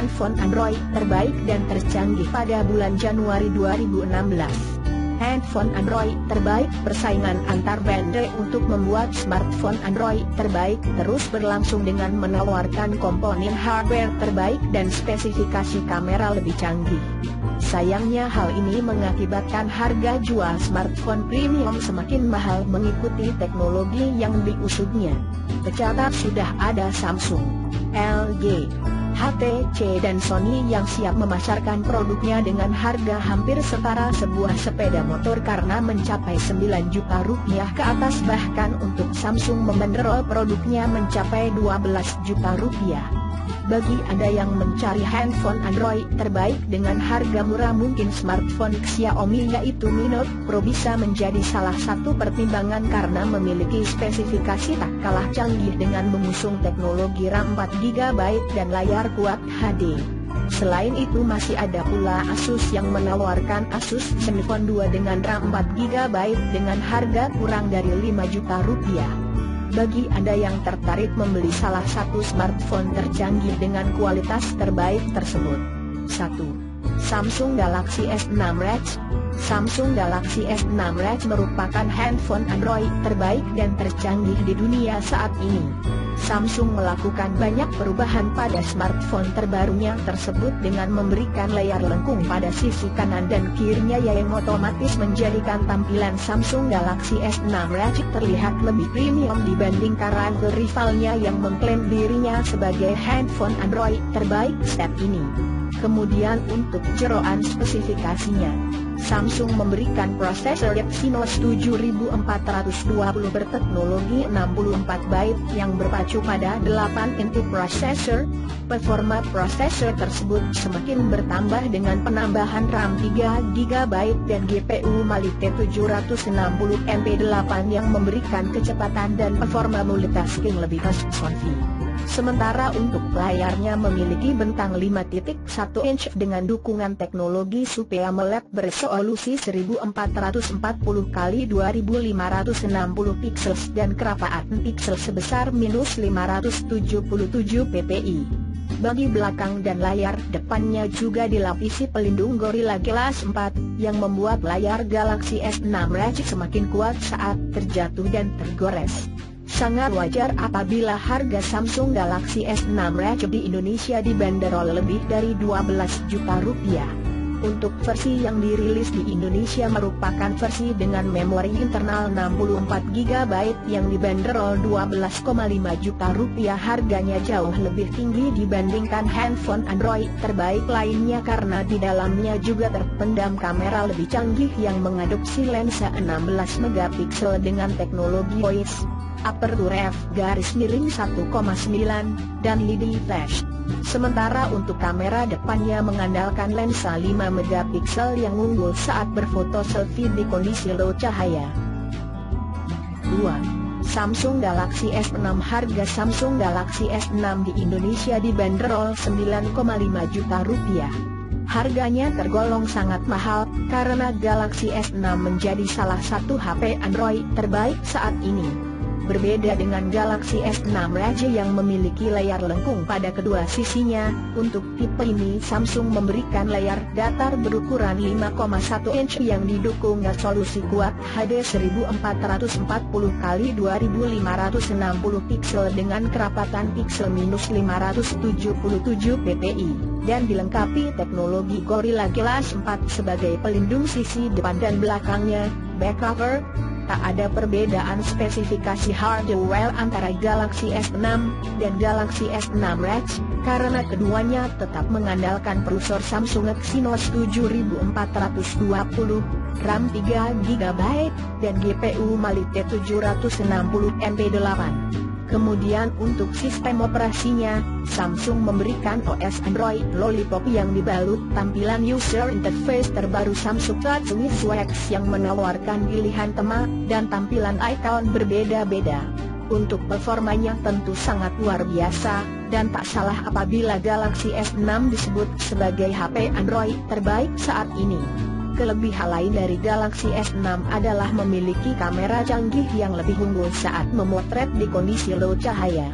handphone Android terbaik dan tercanggih pada bulan Januari 2016. Handphone Android terbaik. Persaingan antar brand untuk membuat smartphone Android terbaik terus berlangsung dengan menawarkan komponen hardware terbaik dan spesifikasi kamera lebih canggih. Sayangnya hal ini mengakibatkan harga jual smartphone premium semakin mahal mengikuti teknologi yang diusungnya. Tercatat sudah ada Samsung, LG, HTC dan Sony yang siap memasarkan produknya dengan harga hampir setara sebuah sepeda motor karena mencapai 9 juta rupiah ke atas, bahkan untuk Samsung membanderol produknya mencapai 12 juta rupiah. Bagi Anda yang mencari handphone Android terbaik dengan harga murah, mungkin smartphone Xiaomi yaitu Mi Note Pro bisa menjadi salah satu pertimbangan karena memiliki spesifikasi tak kalah canggih dengan mengusung teknologi RAM 4GB dan layar Quad HD. Selain itu masih ada pula Asus yang menawarkan Asus Zenfone 2 dengan RAM 4GB dengan harga kurang dari 5 juta rupiah. Bagi Anda yang tertarik membeli salah satu smartphone tercanggih dengan kualitas terbaik tersebut. 1. Samsung Galaxy S6 Edge. Samsung Galaxy S6 Edge merupakan handphone Android terbaik dan tercanggih di dunia saat ini. Samsung melakukan banyak perubahan pada smartphone terbarunya tersebut dengan memberikan layar lengkung pada sisi kanan dan kirinya yang otomatis menjadikan tampilan Samsung Galaxy S6 Edge terlihat lebih premium dibandingkan rivalnya yang mengklaim dirinya sebagai handphone Android terbaik saat ini. Kemudian untuk jeroan spesifikasinya, Samsung memberikan prosesor Exynos 7420 berteknologi 64 yang berpacu pada 8 inti prosesor. Performa prosesor tersebut semakin bertambah dengan penambahan RAM 3GB dan GPU Mali T760MP8 yang memberikan kecepatan dan performa multitasking lebih responsi. Sementara untuk layarnya memiliki bentang 5.1 inch dengan dukungan teknologi Super AMOLED beresolusi 1440x2560 pixels dan kerapaan piksel sebesar -577 ppi. Bagi belakang dan layar depannya juga dilapisi pelindung Gorilla Glass 4 yang membuat layar Galaxy S6 Edge semakin kuat saat terjatuh dan tergores. Sangat wajar apabila harga Samsung Galaxy S6 Edge di Indonesia dibanderol lebih dari 12 juta rupiah. Untuk versi yang dirilis di Indonesia merupakan versi dengan memori internal 64GB yang dibanderol 12,5 juta rupiah. Harganya jauh lebih tinggi dibandingkan handphone Android terbaik lainnya karena di dalamnya juga terpendam kamera lebih canggih yang mengadopsi lensa 16MP dengan teknologi OIS, aperture f/1,9 dan LED flash. Sementara untuk kamera depannya mengandalkan lensa 5MP yang unggul saat berfoto selfie di kondisi low cahaya. 2. Samsung Galaxy S6. Harga Samsung Galaxy S6 di Indonesia dibanderol 9,5 juta rupiah. Harganya tergolong sangat mahal karena Galaxy S6 menjadi salah satu HP Android terbaik saat ini. Berbeda dengan Galaxy S6 Edge yang memiliki layar lengkung pada kedua sisinya, untuk tipe ini Samsung memberikan layar datar berukuran 5,1 inch yang didukung resolusi Quad HD 1440x2560 pixel dengan kerapatan piksel -577 ppi, dan dilengkapi teknologi Gorilla Glass 4 sebagai pelindung sisi depan dan belakangnya. Back cover. Tak ada perbedaan spesifikasi hardware antara Galaxy S6 dan Galaxy S6 Edge, karena keduanya tetap mengandalkan prosesor Samsung Exynos 7420, RAM 3GB, dan GPU Mali T760MP8. Kemudian untuk sistem operasinya, Samsung memberikan OS Android Lollipop yang dibalut tampilan user interface terbaru Samsung TouchWiz Wax yang menawarkan pilihan tema dan tampilan icon berbeda-beda. Untuk performanya tentu sangat luar biasa, dan tak salah apabila Galaxy S6 disebut sebagai HP Android terbaik saat ini. Kelebihan lain dari Galaxy S6 adalah memiliki kamera canggih yang lebih unggul saat memotret di kondisi low cahaya.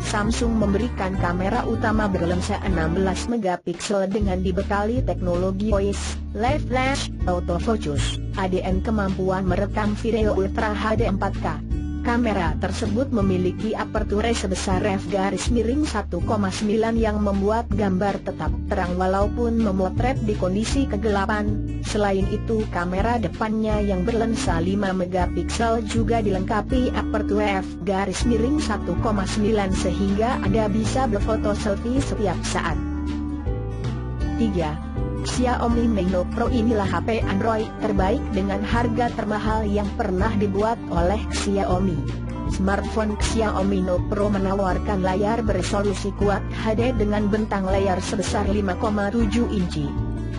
Samsung memberikan kamera utama berlensa 16 megapiksel dengan dibekali teknologi Voice, Live Flash, Autofocus, ADN kemampuan merekam video Ultra HD 4K. Kamera tersebut memiliki aperture sebesar f/1,9 yang membuat gambar tetap terang walaupun memotret di kondisi kegelapan. Selain itu kamera depannya yang berlensa 5 megapiksel juga dilengkapi aperture f/1,9 sehingga Anda bisa berfoto selfie setiap saat. 3. Xiaomi Mi Note Pro inilah HP Android terbaik dengan harga termahal yang pernah dibuat oleh Xiaomi. Smartphone Xiaomi Note Pro menawarkan layar beresolusi Quad HD dengan bentang layar sebesar 5,7 inci.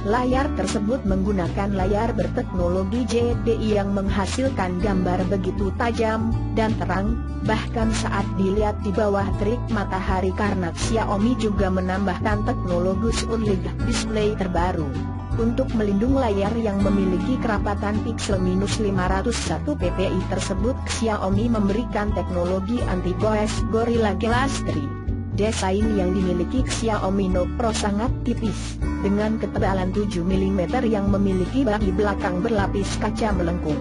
Layar tersebut menggunakan layar berteknologi JDI yang menghasilkan gambar begitu tajam dan terang, bahkan saat dilihat di bawah terik matahari karena Xiaomi juga menambahkan teknologi OLED display terbaru. Untuk melindungi layar yang memiliki kerapatan piksel -501 ppi tersebut, Xiaomi memberikan teknologi anti-goes Gorilla Glass 3. Desain yang dimiliki Xiaomi Note Pro sangat tipis, dengan ketebalan 7 mm yang memiliki baki belakang berlapis kaca melengkung.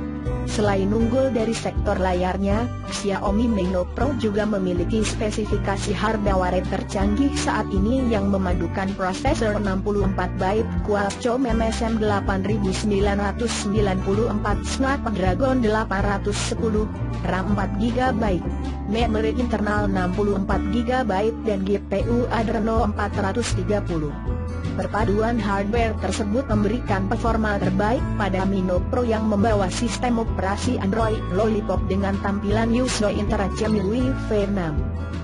Selain unggul dari sektor layarnya, Xiaomi Mi Note Pro juga memiliki spesifikasi hardware tercanggih saat ini yang memadukan prosesor 64 bit Qualcomm MSM 8994 Snapdragon 810, RAM 4GB, memori internal 64GB dan GPU Adreno 430. Perpaduan hardware tersebut memberikan performa terbaik pada Mi Note Pro yang membawa sistem operasi Android Lollipop dengan tampilan UI Interaction MIUI V6.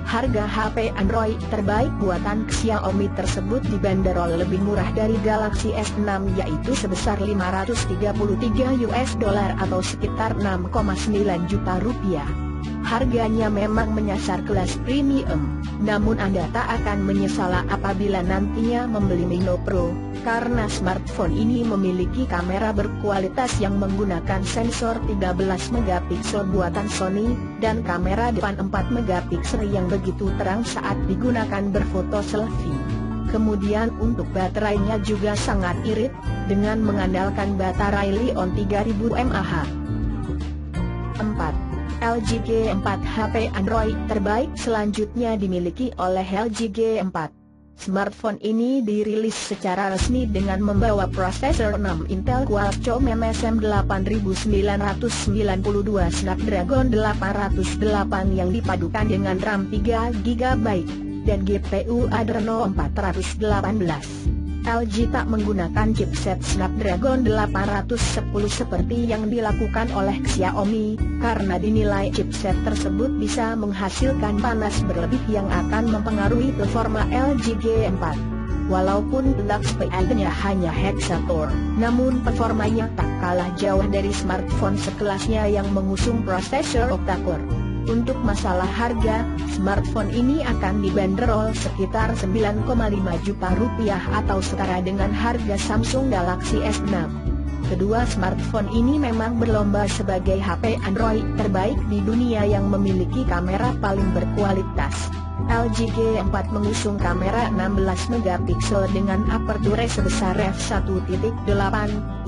Harga HP Android terbaik buatan Xiaomi tersebut dibanderol lebih murah dari Galaxy S6 yaitu sebesar $533 atau sekitar 6,9 juta rupiah. Harganya memang menyasar kelas premium, namun Anda tak akan menyesal apabila nantinya membeli Mi Note Pro, karena smartphone ini memiliki kamera berkualitas yang menggunakan sensor 13 megapiksel buatan Sony, dan kamera depan 4 megapiksel yang begitu terang saat digunakan berfoto selfie. Kemudian untuk baterainya juga sangat irit, dengan mengandalkan baterai Li-ion 3000 mAh. 4. LG G4 HP Android terbaik selanjutnya dimiliki oleh LG G4. Smartphone ini dirilis secara resmi dengan membawa prosesor 6 Intel Qualcomm MSM 8992 Snapdragon 808 yang dipadukan dengan RAM 3GB dan GPU Adreno 418. LG tak menggunakan chipset Snapdragon 810 seperti yang dilakukan oleh Xiaomi, karena dinilai chipset tersebut bisa menghasilkan panas berlebih yang akan mempengaruhi performa LG G4. Walaupun speednya hanya hexacore, namun performanya tak kalah jauh dari smartphone sekelasnya yang mengusung prosesor octa-core. Untuk masalah harga, smartphone ini akan dibanderol sekitar 9,5 juta rupiah atau setara dengan harga Samsung Galaxy S6. Kedua smartphone ini memang berlomba sebagai HP Android terbaik di dunia yang memiliki kamera paling berkualitas. LG G4 mengusung kamera 16 megapiksel dengan aperture sebesar f1.8,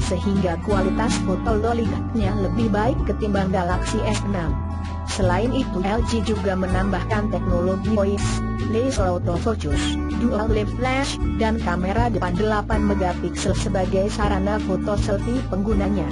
sehingga kualitas foto lolikatnya lebih baik ketimbang Galaxy S6. Selain itu LG juga menambahkan teknologi Voice, Laser Autofocus, Dual Live Flash, dan kamera depan 8 megapiksel sebagai sarana foto selfie penggunanya.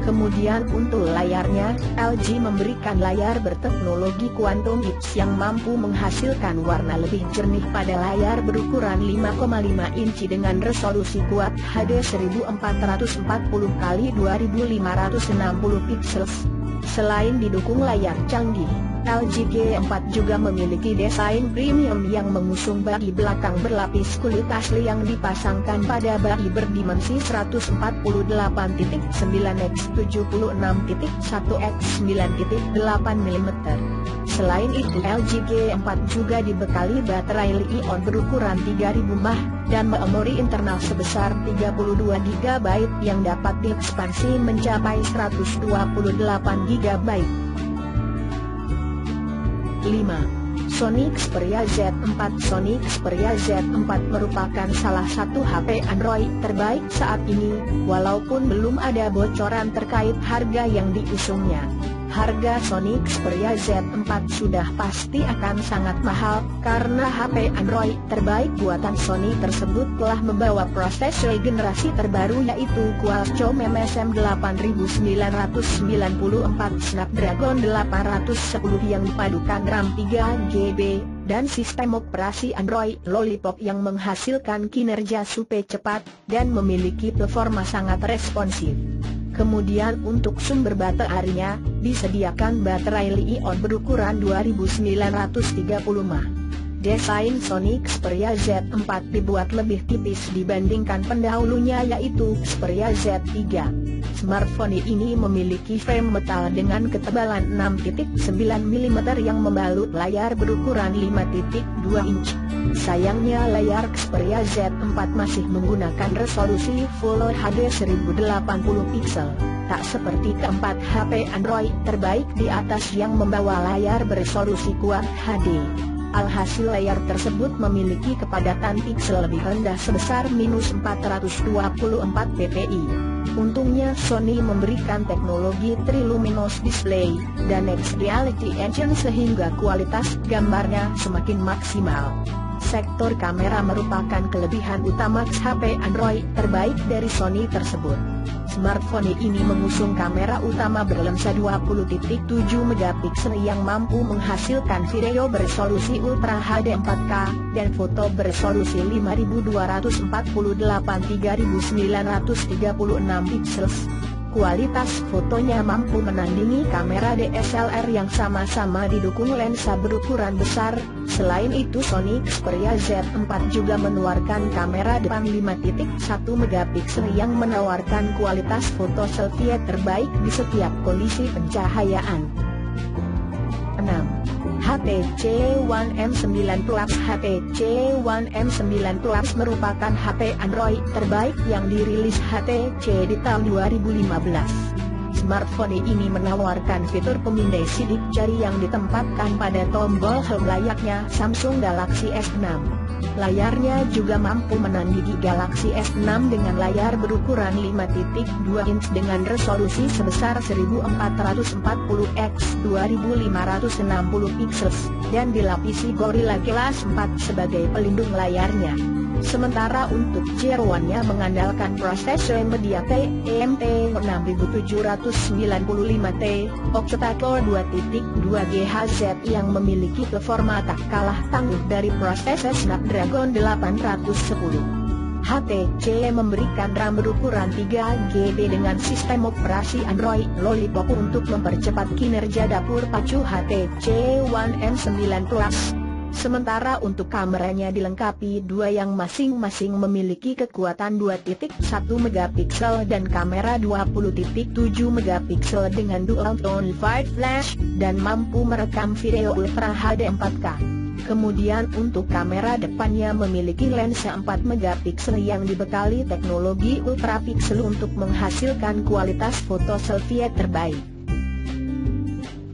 Kemudian untuk layarnya, LG memberikan layar berteknologi Quantum X yang mampu menghasilkan warna lebih jernih pada layar berukuran 5,5 inci dengan resolusi Quad HD 1440x2560 pixels. Selain didukung layar canggih, LG G4 juga memiliki desain premium yang mengusung baki belakang berlapis kulit asli yang dipasangkan pada baki berdimensi 148x76.1x9.8 mm. Selain itu LG G4 juga dibekali baterai Li-ion berukuran 3000 mAh dan memori internal sebesar 32GB yang dapat diekspansi mencapai 128GB. 5. Sony Xperia Z4. Sony Xperia Z4 merupakan salah satu HP Android terbaik saat ini, walaupun belum ada bocoran terkait harga yang diusungnya. Harga Sony Xperia Z4 sudah pasti akan sangat mahal, karena HP Android terbaik buatan Sony tersebut telah membawa prosesor generasi terbaru yaitu Qualcomm MSM 8994 Snapdragon 810 yang dipadukan RAM 3GB, dan sistem operasi Android Lollipop yang menghasilkan kinerja super cepat, dan memiliki performa sangat responsif. Kemudian untuk sumber baterainya, disediakan baterai Li-ion berukuran 2930 mAh. Desain Sony Xperia Z4 dibuat lebih tipis dibandingkan pendahulunya yaitu Xperia Z3. Smartphone ini memiliki frame metal dengan ketebalan 6.9 mm yang membalut layar berukuran 5.2 inch. Sayangnya layar Xperia Z4 masih menggunakan resolusi Full HD 1080 pixel, tak seperti keempat HP Android terbaik di atas yang membawa layar beresolusi Quad HD. Alhasil layar tersebut memiliki kepadatan piksel lebih rendah sebesar -424 ppi. Untungnya Sony memberikan teknologi Triluminous Display dan Next Reality Engine sehingga kualitas gambarnya semakin maksimal. Sektor kamera merupakan kelebihan utama HP Android terbaik dari Sony tersebut. Smartphone ini mengusung kamera utama berlensa 20.7 megapiksel yang mampu menghasilkan video beresolusi Ultra HD 4K dan foto beresolusi 5248 3936 pixels. Kualitas fotonya mampu menandingi kamera DSLR yang sama-sama didukung lensa berukuran besar. Selain itu Sony Xperia Z4 juga menawarkan kamera depan 5.1 megapiksel yang menawarkan kualitas foto selfie terbaik di setiap kondisi pencahayaan. 6. HTC One M9 Plus. HTC One M9 Plus merupakan HP Android terbaik yang dirilis HTC di tahun 2015. Smartphone ini menawarkan fitur pemindai sidik jari yang ditempatkan pada tombol home layaknya Samsung Galaxy S6. Layarnya juga mampu menandingi Galaxy S6 dengan layar berukuran 5.2 inch dengan resolusi sebesar 1440x 2560 pixels, dan dilapisi Gorilla Glass 4 sebagai pelindung layarnya. Sementara untuk jeroannya mengandalkan prosesor MediaTek EMT 6795T, octa-core 2.2 GHz yang memiliki performa tak kalah tangguh dari prosesor Snapdragon 810. HTC memberikan RAM berukuran 3GB dengan sistem operasi Android Lollipop untuk mempercepat kinerja dapur pacu HTC One M9 Plus. Sementara untuk kameranya dilengkapi dua yang masing-masing memiliki kekuatan 2.1 megapiksel dan kamera 20.7 megapiksel dengan dual tone wide flash, dan mampu merekam video Ultra HD 4K. Kemudian untuk kamera depannya memiliki lensa 4 megapiksel yang dibekali teknologi ultra pixel untuk menghasilkan kualitas foto selfie terbaik.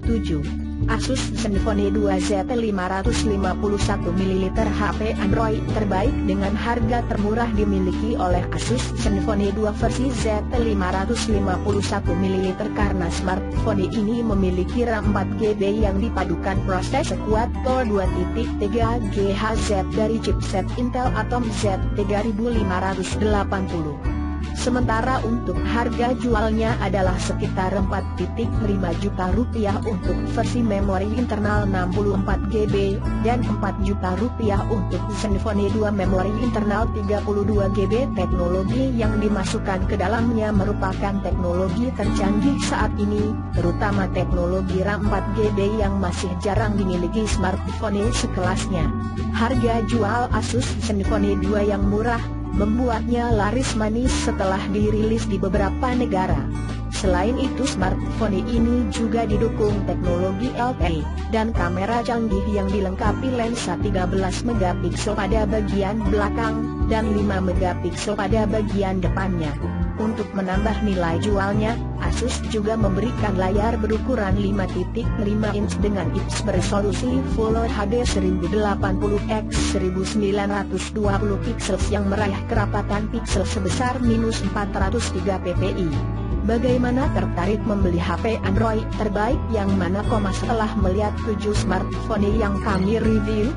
7. Asus Zenfone 2 Z551 ml. HP Android terbaik dengan harga termurah dimiliki oleh Asus Zenfone 2 versi Z551 ml karena smartphone ini memiliki RAM 4GB yang dipadukan prosesor quad-core 2.3 GHz dari chipset Intel Atom Z3580. Sementara untuk harga jualnya adalah sekitar 4,5 juta rupiah untuk versi memori internal 64GB dan 4 juta rupiah untuk Zenfone 2 memori internal 32GB. Teknologi yang dimasukkan ke dalamnya merupakan teknologi tercanggih saat ini, terutama teknologi RAM 4GB yang masih jarang dimiliki smartphone sekelasnya. Harga jual Asus Zenfone 2 yang murah membuatnya laris manis setelah dirilis di beberapa negara. Selain itu smartphone ini juga didukung teknologi LTE dan kamera canggih yang dilengkapi lensa 13 megapiksel pada bagian belakang dan 5 megapiksel pada bagian depannya. Untuk menambah nilai jualnya, Asus juga memberikan layar berukuran 5.5 inch dengan IPS beresolusi Full HD 1080x 1920 pixels yang meraih kerapatan piksel sebesar -403 ppi. Bagaimana tertarik membeli HP Android terbaik yang mana? Setelah melihat 7 smartphone yang kami review,